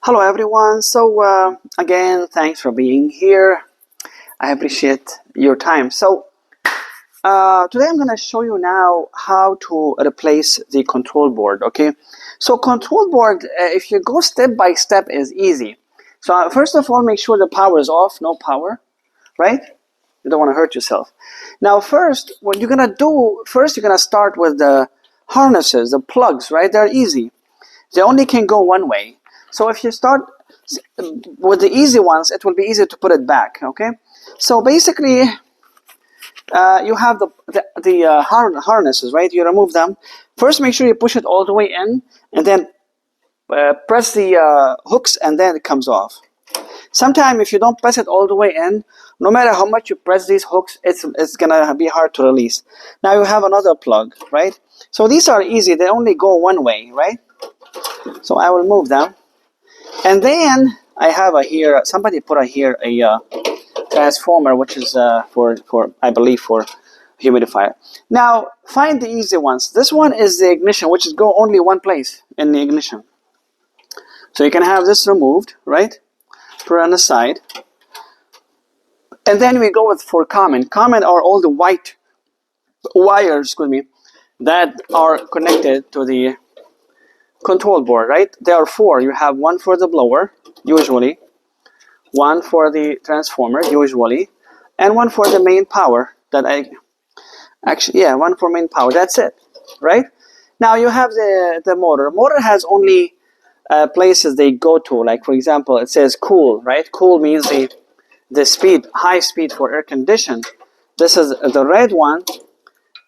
Hello everyone. Again, thanks for being here. I appreciate your time. Today I'm going to show you now how to replace the control board. Okay, so control board, if you go step by step, is easy. First of all, make sure the power is off, no power, right? You don't want to hurt yourself. Now first, what you're going to do, first you're going to start with the harnesses, the plugs, right? They're easy. They only can go one way. So if you start with the easy ones, it will be easy to put it back, okay? So basically, you have the harnesses, right? You remove them. First, make sure you push it all the way in, and then press the hooks, and then it comes off. Sometimes if you don't press it all the way in, no matter how much you press these hooks, it's gonna be hard to release. Now you have another plug, right? So these are easy. They only go one way, right? So I will move them. And then I have here, somebody put here a transformer, which is for I believe for humidifier. Now find the easy ones. This one is the ignition, which is go only one place in the ignition. So you can have this removed, right? Put it on the side. And then we go with for common. Common are all the white wires, excuse me, that are connected to the control board, right? There are four. You have one for the blower, usually, one for the transformer, usually, and one for the main power. One for main power. That's it, right? Now you have the motor. Motor has only places they go to. Like for example, it says cool, right? Cool means the speed, high speed for air condition. This is the red one.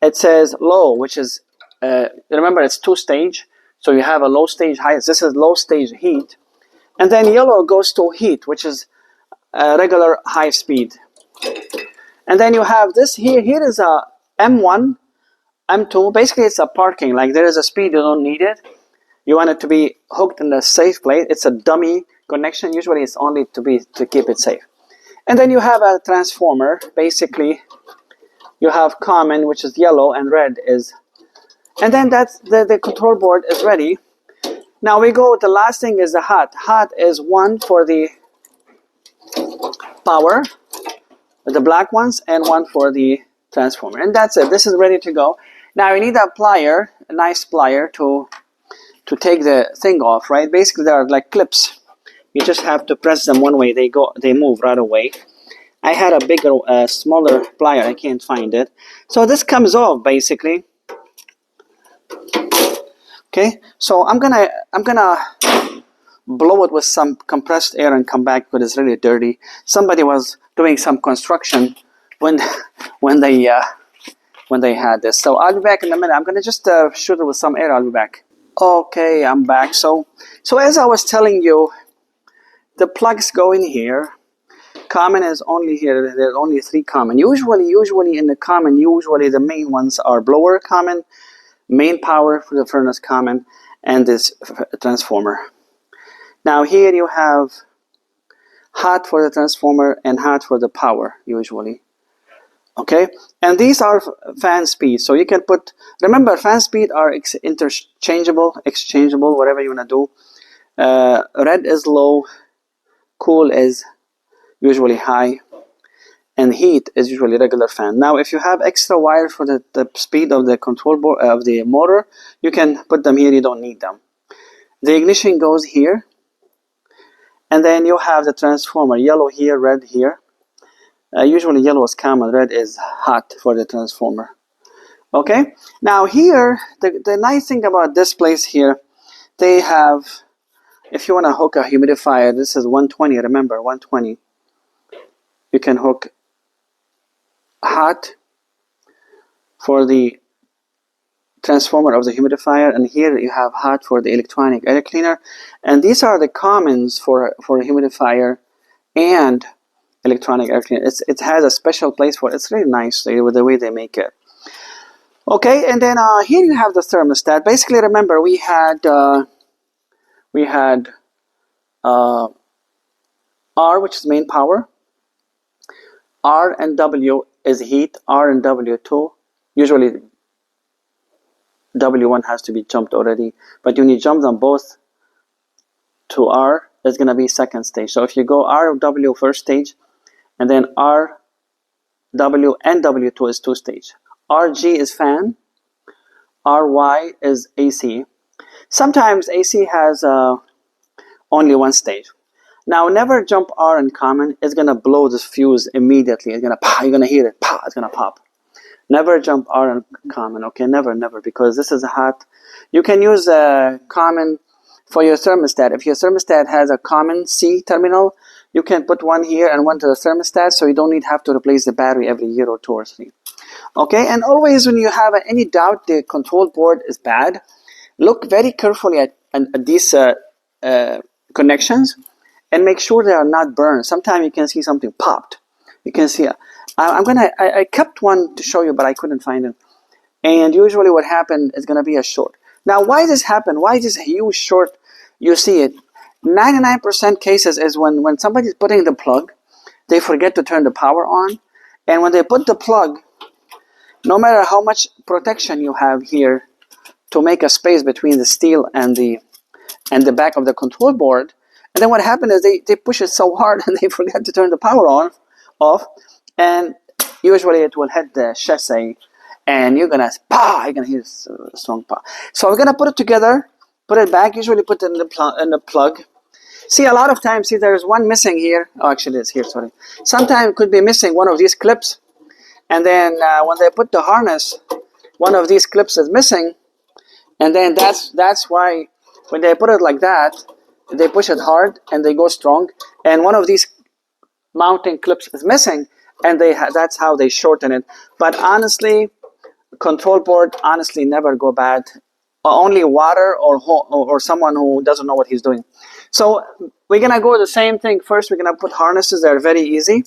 It says low, which is remember it's two stage. So you have a low stage, high. This is low stage heat, and then yellow goes to heat, which is regular high speed. And then you have this here. Here is a M1, M2. Basically, it's a parking. Like there is a speed you don't need it. You want it to be hooked in a safe place. It's a dummy connection. Usually, it's only to keep it safe. And then you have a transformer. Basically, you have common, which is yellow, and red is. And then that's the control board is ready. Now we go. The last thing is the hot. Hot is one for the power, the black ones, and one for the transformer, and that's it. This is ready to go. Now you need a plier, a nice plier to take the thing off, right? Basically, they are like clips. You just have to press them one way. They move right away. I had a bigger, smaller plier. I can't find it. So this comes off basically. Okay, so I'm gonna blow it with some compressed air and come back because it's really dirty. Somebody was doing some construction when they had this. So I'll be back in a minute. I'm gonna just shoot it with some air. I'll be back. Okay, I'm back. So as I was telling you, the plugs go in here. Common is only here. There's only three common. Usually in the common, the main ones are blower common, main power for the furnace common, and this transformer. Now here you have hot for the transformer and hot for the power, usually. Okay, and these are fan speeds. So you can put, remember fan speed are exchangeable, whatever you want to do. Red is low, cool is usually high, and heat is usually regular fan. Now if you have extra wire for the speed of the control board of the motor, you can put them here. You don't need them. The ignition goes here. And then you have the transformer, yellow here, red here. Usually yellow is common, red is hot for the transformer. Okay, now here, the nice thing about this place here, they have, if you want to hook a humidifier, this is 120, remember, 120. You can hook hot for the transformer of the humidifier, and here you have hot for the electronic air cleaner, and these are the commons for a humidifier and electronic air cleaner. It has a special place for it. It's really nice with the way they make it. Okay, and then here you have the thermostat. Basically, remember we had R, which is main power. R and W is heat. R and W2. Usually W1 has to be jumped already, but you need to jump them both to R is going to be second stage. So if you go RW first stage, and then RW and W2 is two stage. RG is fan, RY is AC. Sometimes AC has only one stage. Now never jump R in common. It's gonna blow this fuse immediately. It's gonna pop. You're gonna hear it. Pop. It's gonna pop. Never jump R in common. Okay, never, because this is hot. You can use common for your thermostat. If your thermostat has a common C terminal, you can put one here and one to the thermostat, so you don't need to have to replace the battery every year or 2 or 3. Okay, and always when you have any doubt the control board is bad, look very carefully at these connections and make sure they are not burned. Sometimes you can see something popped. You can see. I kept one to show you, but I couldn't find it. And usually what happened is going to be a short. Now, why this happen? Why this huge short? You see it. 99% cases is when somebody's putting the plug, they forget to turn the power on. And when they put the plug, no matter how much protection you have here to make a space between the steel and the back of the control board, and then what happened is they push it so hard and they forget to turn the power off, and usually it will hit the chassis, and you're gonna hear a strong pow. So we're gonna put it together, put it back. Usually put it in the plug. See, a lot of times, see, there's one missing here. Oh, actually, it's here. Sorry. Sometimes it could be missing one of these clips, and then when they put the harness, one of these clips is missing, and then that's why when they put it like that, they push it hard and they go strong, and one of these mounting clips is missing, and that's how they shorten it. But honestly, control board honestly never go bad. Only water or someone who doesn't know what he's doing. So we're gonna go the same thing. First, we're gonna put harnesses that are very easy,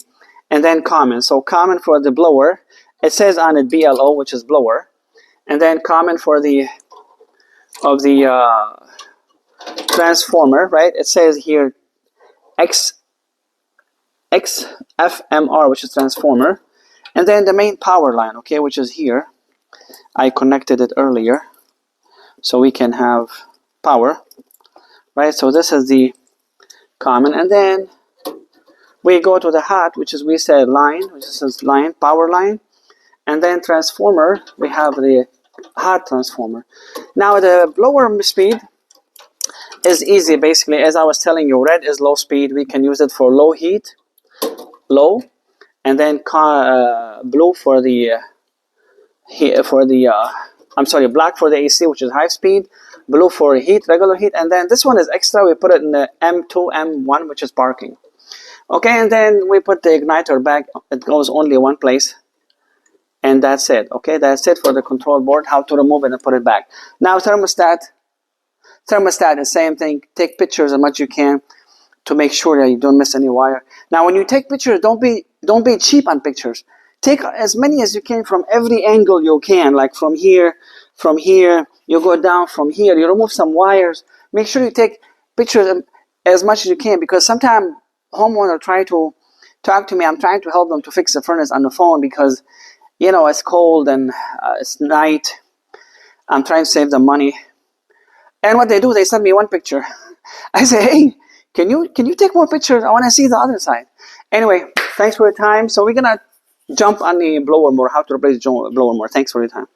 and then common. So common for the blower, it says on it BLO, which is blower, and then common for the transformer, right? It says here XFMR, which is transformer, and then the main power line, okay, which is here. I connected it earlier, so we can have power, right? So this is the common, and then we go to the hot, which is, we said line, which is line, power line, and then transformer, we have the hot transformer. Now the blower speed is easy, basically, as I was telling you. Red is low speed. We can use it for low heat, low, and then blue for the black for the AC, which is high speed, blue for heat, regular heat, and then this one is extra. We put it in the M2, M1, which is parking. Okay, and then we put the igniter back. It goes only one place, and that's it. Okay, that's it for the control board, how to remove it and put it back. Now thermostat the same thing. Take pictures as much as you can to make sure that you don't miss any wire. Now when you take pictures, don't be cheap on pictures. Take as many as you can from every angle you can, like from here, you go down from here, you remove some wires. Make sure you take pictures as much as you can, because sometimes homeowners try to talk to me. I'm trying to help them to fix the furnace on the phone because, you know, it's cold and it's night. I'm trying to save them money. And what they do, they send me one picture. I say, hey, can you take more pictures? I want to see the other side. Anyway, thanks for your time. So we're going to jump on the blower more, how to replace the blower more. Thanks for your time.